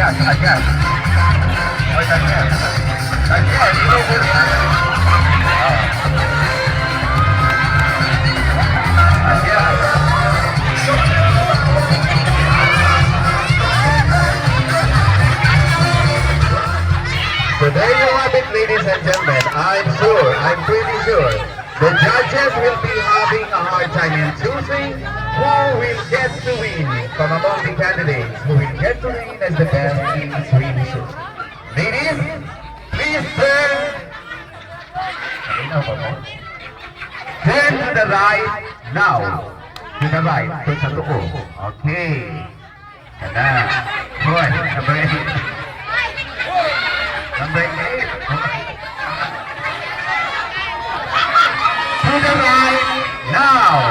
Adjust, adjust. Wait, adjust. Adjust, so there you have it, ladies and gentlemen. I'm pretty sure, the judges will be having a hard time in choosing who will get to win from among the candidates, who will get to win as the best in Swedish show. Ladies, please turn to the right now. To the right, to sa tuko. Okay. Kada. Good. Number 8. Number 8. To the right now.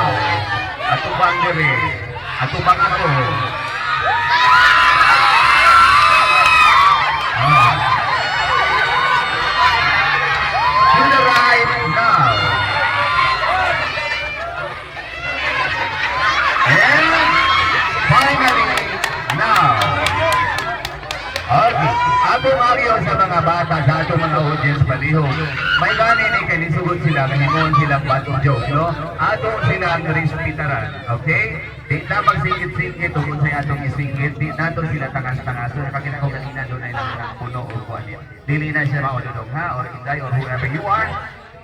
Atubang diri. Atubang ako. To the right now. And finally, now. Okay. Ato Mario sa mga bata, sa ato mga audience palihog. May gani ni kanisugod sila, kaninoon silang batong joke, no? Ato silang respetaran, okay? Di na magsingit-singit, kung sa'y atong isingit, di na to sila tangas-tangas. So, kagina ko kanina doon ay lang puno o kuwanin. Dili na siya maulunong, ha? Or inday, or whoever you are.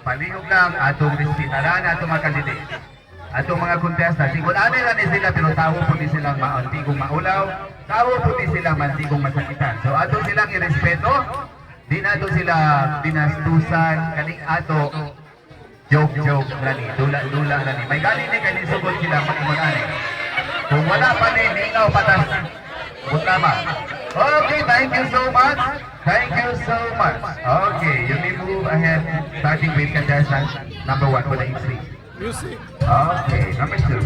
Palihog lang, atong respetaran, atong mga kandidates. Atong mga contestants, sigurado na ni sila pero tawo po ni silang maantigong maulaw, tawo po ni silang mantigong masakitan. So ato silang irespeto, di na ato sila dinastusan, kaning ato joke-joke lani, dula-dula lani. May galing ni kaning sugod sila mag-ani. Kung wala pa ni, lingaw patas. Utama. Okay, thank you so much. Thank you so much. Okay, you may move ahead, starting with contestant number 1 for the XC. Music. Okay, number 2.